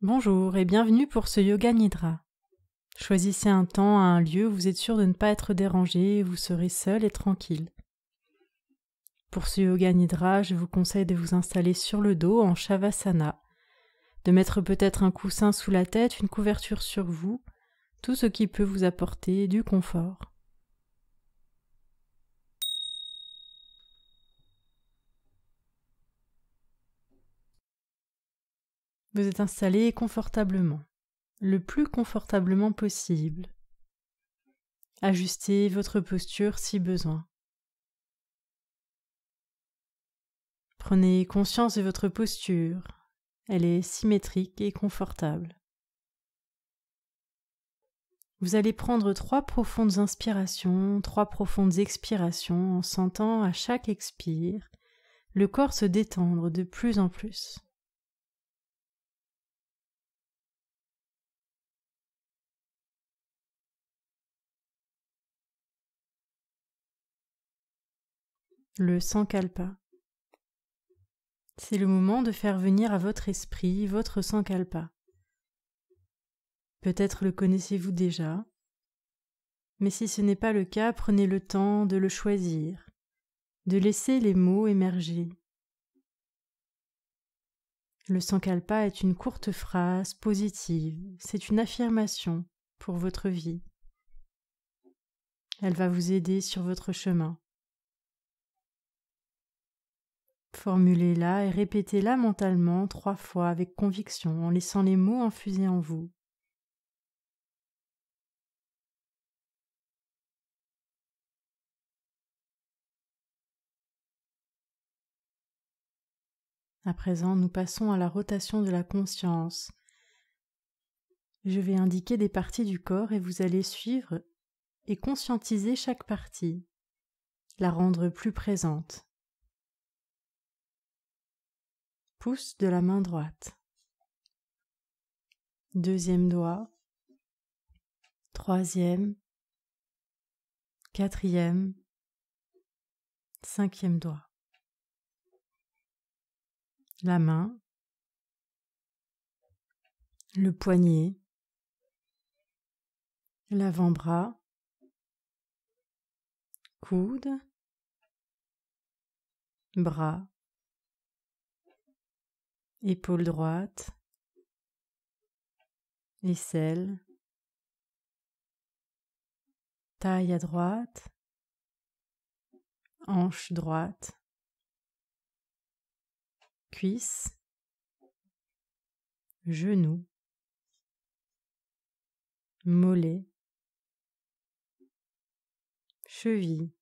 Bonjour et bienvenue pour ce Yoga Nidra. Choisissez un temps, un lieu où vous êtes sûr de ne pas être dérangé et vous serez seul et tranquille. Pour ce Yoga Nidra, je vous conseille de vous installer sur le dos en Shavasana, de mettre peut-être un coussin sous la tête, une couverture sur vous, tout ce qui peut vous apporter du confort. Vous êtes installé confortablement, le plus confortablement possible. Ajustez votre posture si besoin. Prenez conscience de votre posture. Elle est symétrique et confortable. Vous allez prendre 3 profondes inspirations, 3 profondes expirations en sentant à chaque expire le corps se détendre de plus en plus. Le Sankalpa. C'est le moment de faire venir à votre esprit votre Sankalpa. Peut-être le connaissez-vous déjà, mais si ce n'est pas le cas, prenez le temps de le choisir, de laisser les mots émerger. Le Sankalpa est une courte phrase positive, c'est une affirmation pour votre vie. Elle va vous aider sur votre chemin. Formulez-la et répétez-la mentalement 3 fois avec conviction en laissant les mots infuser en vous. À présent, nous passons à la rotation de la conscience. Je vais indiquer des parties du corps et vous allez suivre et conscientiser chaque partie, la rendre plus présente. Pouce de la main droite. Deuxième doigt. Troisième. Quatrième. Cinquième doigt. La main. Le poignet. L'avant-bras. Coude. Bras. Épaule droite. Aisselle. Taille à droite. Hanche droite. Cuisse. Genou. Mollet. Cheville.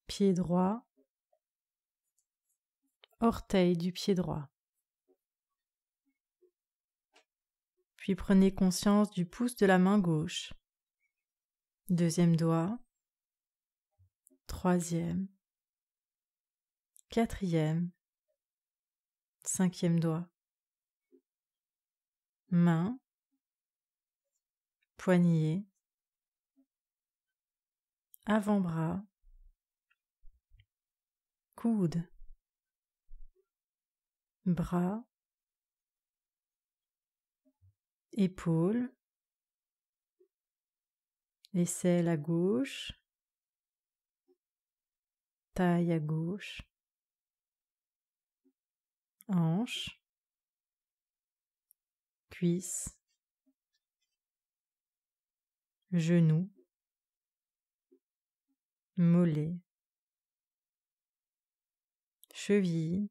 Pied droit. Orteil du pied droit. Puis prenez conscience du pouce de la main gauche. Deuxième doigt. Troisième. Quatrième. Cinquième doigt. Main. Poignet. Avant-bras. Coude. Bras. Épaule. Aisselle à gauche. Taille à gauche. Hanche. Cuisse. Genou. Mollet. Cheville.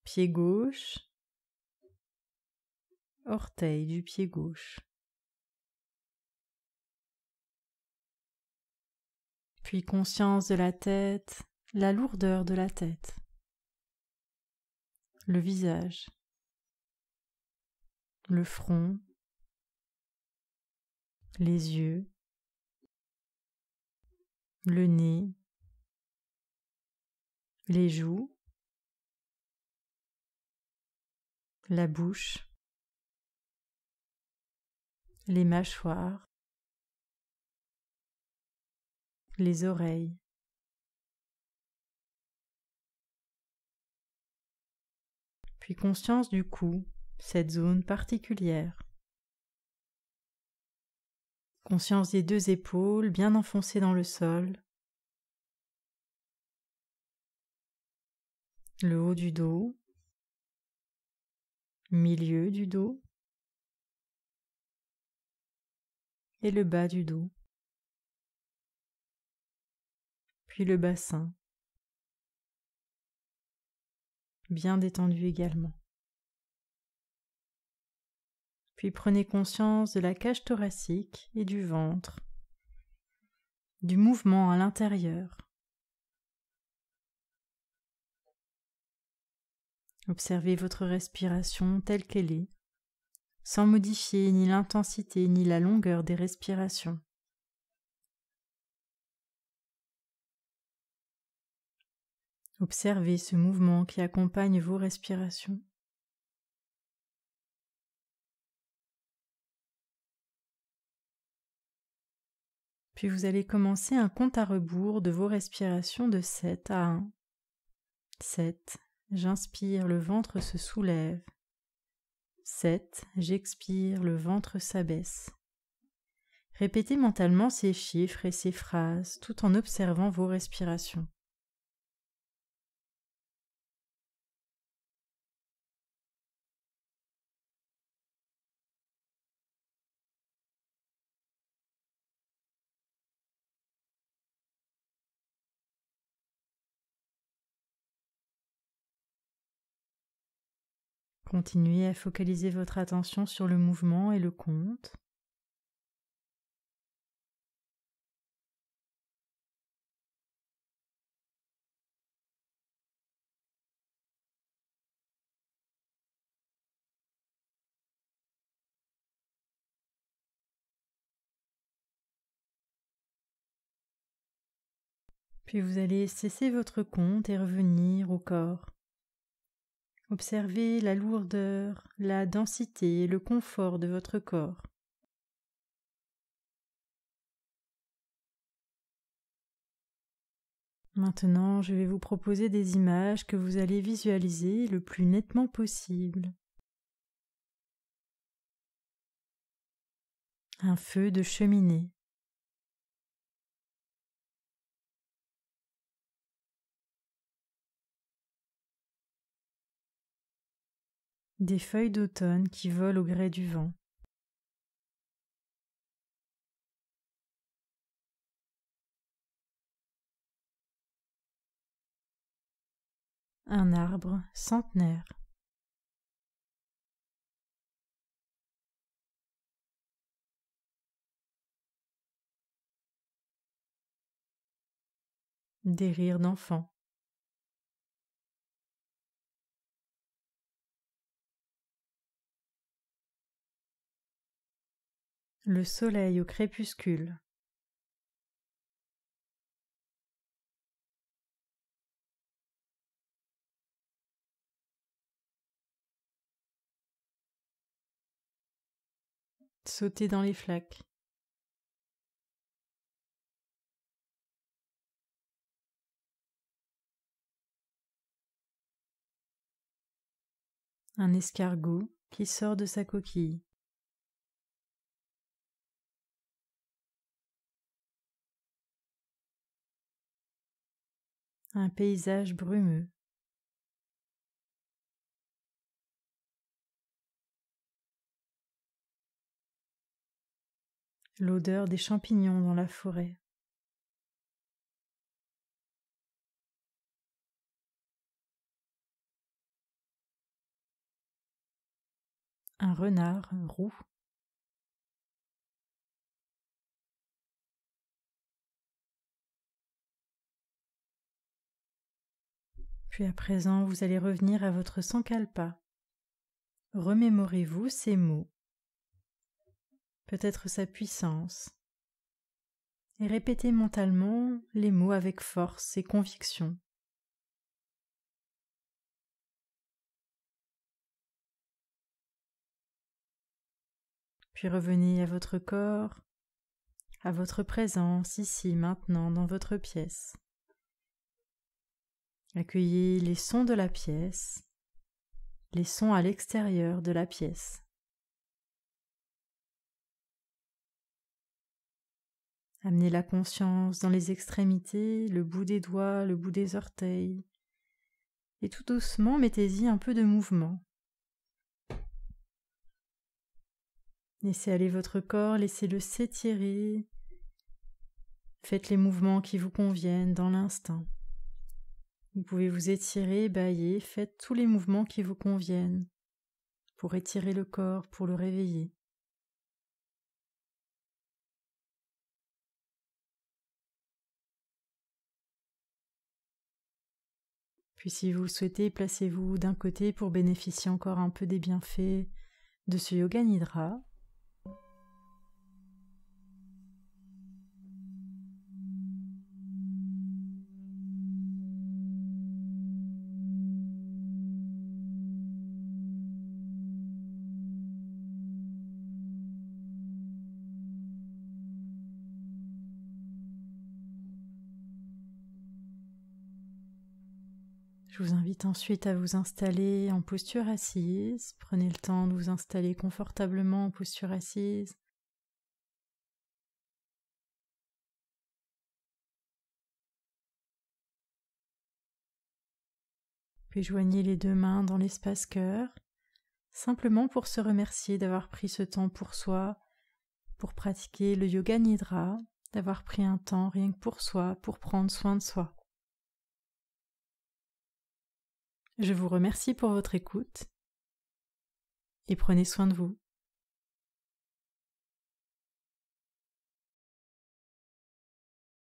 Pied gauche. Orteil du pied gauche. Puis conscience de la tête, la lourdeur de la tête. Le visage. Le front. Les yeux. Le nez. Les joues. La bouche. Les mâchoires. Les oreilles. puis conscience du cou, cette zone particulière. Conscience des 2 épaules bien enfoncées dans le sol, le haut du dos, milieu du dos et le bas du dos, puis le bassin, bien détendu également. Puis prenez conscience de la cage thoracique et du ventre, du mouvement à l'intérieur. Observez votre respiration telle qu'elle est, sans modifier ni l'intensité ni la longueur des respirations. Observez ce mouvement qui accompagne vos respirations. Puis vous allez commencer un compte à rebours de vos respirations de 7 à 1. 7. J'inspire, le ventre se soulève. 7. J'expire, le ventre s'abaisse. Répétez mentalement ces chiffres et ces phrases tout en observant vos respirations. Continuez à focaliser votre attention sur le mouvement et le compte. Puis vous allez cesser votre compte et revenir au corps. Observez la lourdeur, la densité et le confort de votre corps. Maintenant, je vais vous proposer des images que vous allez visualiser le plus nettement possible. Un feu de cheminée. Des feuilles d'automne qui volent au gré du vent. Un arbre centenaire. Des rires d'enfants. Le soleil au crépuscule. Sauter dans les flaques. Un escargot qui sort de sa coquille. Un paysage brumeux. L'odeur des champignons dans la forêt. Un renard roux. Puis à présent, vous allez revenir à votre sankalpa. Remémorez-vous ces mots, peut-être sa puissance, et répétez mentalement les mots avec force et conviction. Puis revenez à votre corps, à votre présence ici, maintenant, dans votre pièce. Accueillez les sons de la pièce, les sons à l'extérieur de la pièce. Amenez la conscience dans les extrémités, le bout des doigts, le bout des orteils, et tout doucement mettez-y un peu de mouvement. Laissez aller votre corps, laissez-le s'étirer. Faites les mouvements qui vous conviennent dans l'instant. Vous pouvez vous étirer, bâiller, faites tous les mouvements qui vous conviennent pour étirer le corps, pour le réveiller. Puis si vous le souhaitez, placez-vous d'un côté pour bénéficier encore un peu des bienfaits de ce Yoga Nidra. Je vous invite ensuite à vous installer en posture assise. Prenez le temps de vous installer confortablement en posture assise. Puis joignez les deux mains dans l'espace cœur, simplement pour se remercier d'avoir pris ce temps pour soi, pour pratiquer le Yoga Nidra, d'avoir pris un temps rien que pour soi, pour prendre soin de soi. Je vous remercie pour votre écoute et prenez soin de vous.